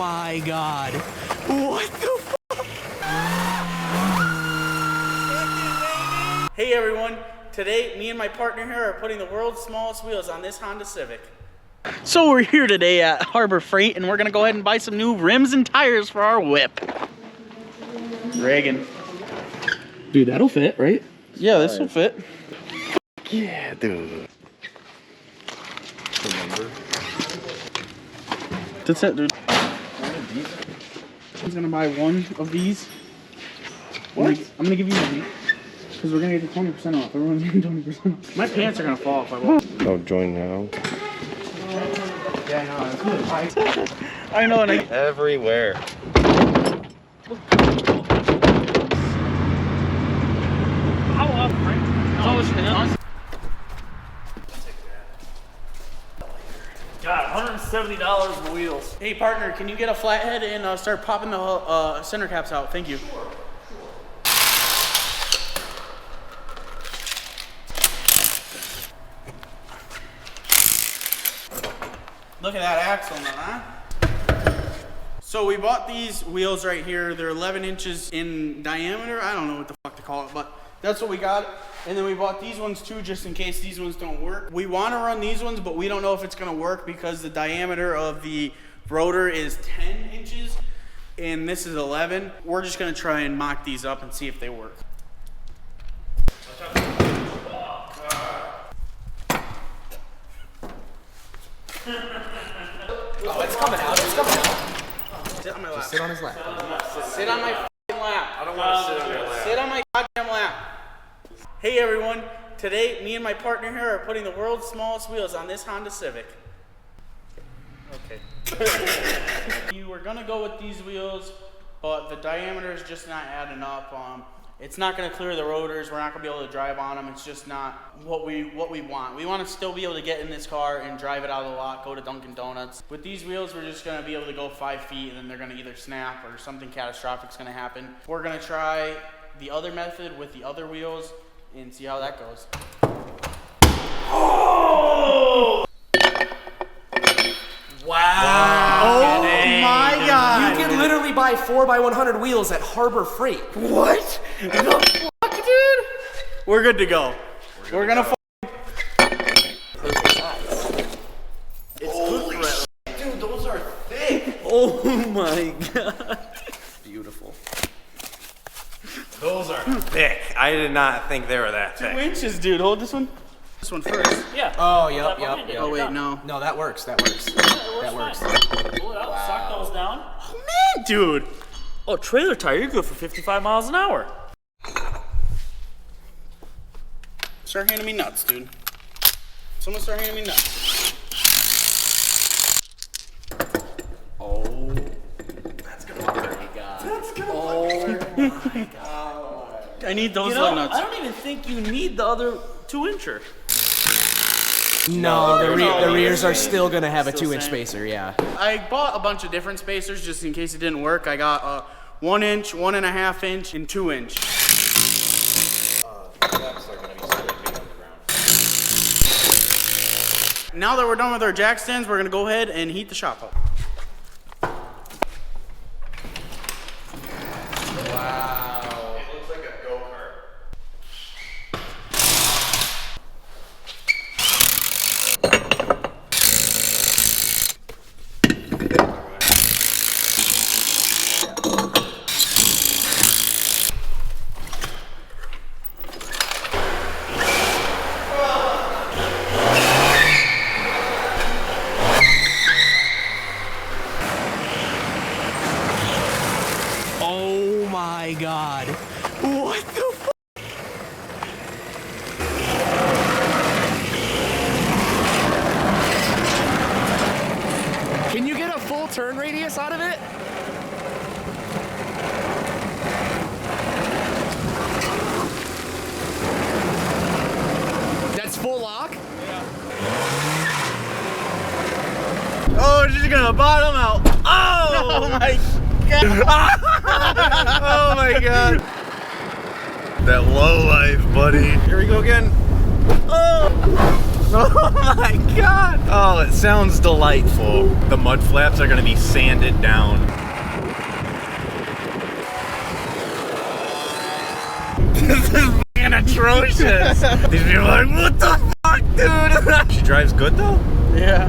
my God. What the fuck? Hey everyone. Today, me and my partner here are putting the world's smallest wheels on this Honda Civic. So we're here today at Harbor Freight and we're gonna go ahead and buy some new rims and tires for our whip. Reagan. Dude, that'll fit, right? Yeah, this will fit. Yeah, dude. Remember? That's it, dude. He's gonna buy one of these. What? I'm gonna give you money. Because we're gonna get the 20% off. Everyone's getting 20% off. My pants are gonna fall if I walk. Oh, join now. Yeah, no, it's good. I know, and Everywhere. How up, Frank? God, $170 for wheels. Hey, partner, can you get a flathead and start popping the center caps out? Thank you. Sure. Look at that axle now, huh? So we bought these wheels right here. They're 11 inches in diameter. I don't know what the fuck to call it, but that's what we got. And then we bought these ones too, just in case these ones don't work. We want to run these ones, but we don't know if it's gonna work because the diameter of the rotor is 10 inches and this is 11. We're just gonna try and mock these up and see if they work. Oh, it's coming out. It's coming out. Sit on my lap. Just sit on his lap. Sit on my f***ing lap. I don't want to sit on your lap. Sit on my goddamn lap. Hey everyone. Today, me and my partner here are putting the world's smallest wheels on this Honda Civic. Okay. You were gonna go with these wheels, but the diameter is just not adding up. It's not gonna clear the rotors. We're not gonna be able to drive on them. It's just not what we want. We want to still be able to get in this car and drive it out of the lot, go to Dunkin' Donuts. With these wheels, we're just gonna be able to go 5 feet, and then they're gonna either snap or something catastrophic is gonna happen. We're gonna try the other method with the other wheels and see how that goes. Oh! Wow. Oh my God! You can literally buy 4x100 wheels at Harbor Freight. What the fuck, dude? We're good to go. We're gonna. Holy shit, dude, those are thick. Oh my God! Beautiful. Those are thick. I did not think they were that 2 thick. inches, dude. Hold this one. This one first. Yeah. Oh, yep. Oh wait, no. No, that works. That works. That works. Pull it out, suck those down. Oh man, dude. Oh, trailer tire, you're good for 55 miles an hour. Start handing me nuts, dude. Someone start handing me nuts. Oh. That's gonna work. Oh my God. That's gonna work. Oh my God. I need those You know, little nuts. I don't even think you need the other 2-incher. No, the no, rears are same. still gonna have a Still 2-inch same. spacer, yeah. I bought a bunch of different spacers just in case it didn't work. I got a 1 inch, 1.5 inch, and 2 inch. Now that we're done with our jack stands, we're gonna go ahead and heat the shop up. Wow. It looks like a go-kart. Oh my God. What the fuck? Can you get a full turn radius out of it? That's full lock? Oh, she's gonna bottom out. Oh, my God. Oh my God. That low life, buddy. Here we go again. Oh. Oh my god! Oh, it sounds delightful. The mud flaps are gonna be sanded down. This is fucking atrocious. These people are like, what the fuck, dude? She drives good though? Yeah.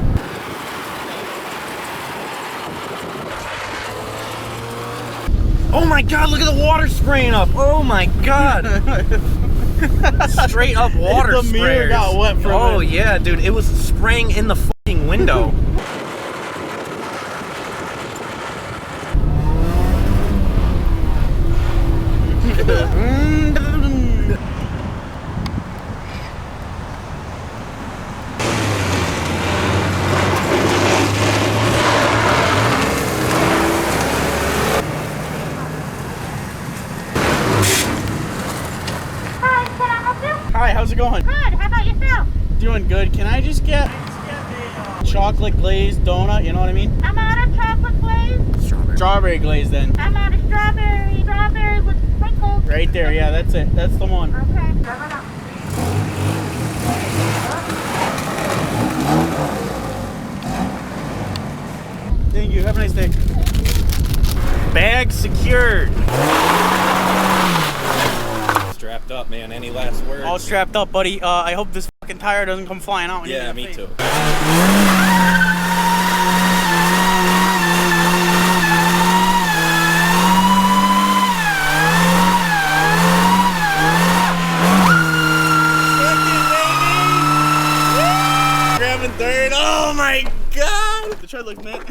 Oh my god, look at the water spraying up. Oh my god. Straight up water The mirror sprayers. got wet from Oh it. yeah, dude, it was spraying in the fucking window. Hi, can I help you? Hi, how's it going? Good. How about yourself? Doing good. Can I just get chocolate glazed donut? You know what I mean? I'm out of chocolate glaze. Strawberry glaze then. I'm out of strawberry. Strawberry with sprinkles. Right there. Yeah, that's it. That's the one. Okay. Coming up. Thank you. Have a nice day. Bag secured. Strapped up, man. Any last words? All strapped up, buddy. I hope this fucking tire doesn't come flying out. when you Yeah, get me paid. too. Grabbing third. Oh my god! The tread looks man.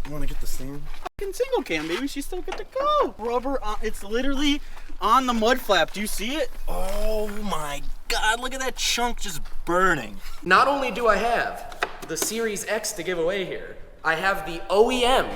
You want to get the stand? Fucking single cam, baby. She's still good to go. Rubber on. It's literally on the mud flap. Do you see it? Oh my god, look at that chunk just burning. Not only do I have the Series X to give away here, I have the OEM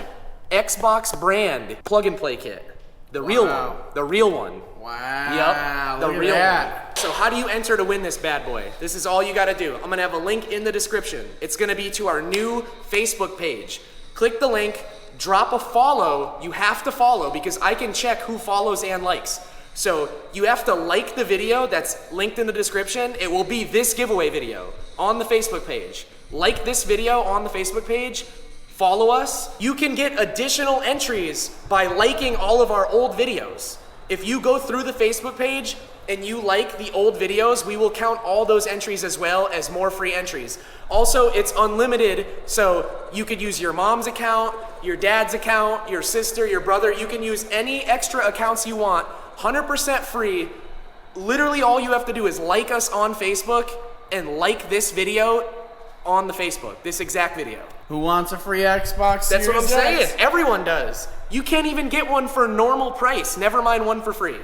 Xbox brand plug and play kit. The real one. The real one. Wow. Yep. The real one. So how do you enter to win this bad boy? This is all you gotta do. I'm gonna have a link in the description. It's gonna be to our new Facebook page. Click the link, drop a follow. You have to follow because I can check who follows and likes. So you have to like the video that's linked in the description. It will be this giveaway video on the Facebook page. Like this video on the Facebook page, follow us. You can get additional entries by liking all of our old videos. If you go through the Facebook page and you like the old videos, we will count all those entries as well as more free entries. Also, it's unlimited, so you could use your mom's account, your dad's account, your sister, your brother. You can use any extra accounts you want, 100% free. Literally all you have to do is like us on Facebook and like this video on the Facebook, this exact video. Who wants a free Xbox? That's what I'm Series X? saying. Everyone does. You can't even get one for normal price, never mind one for free.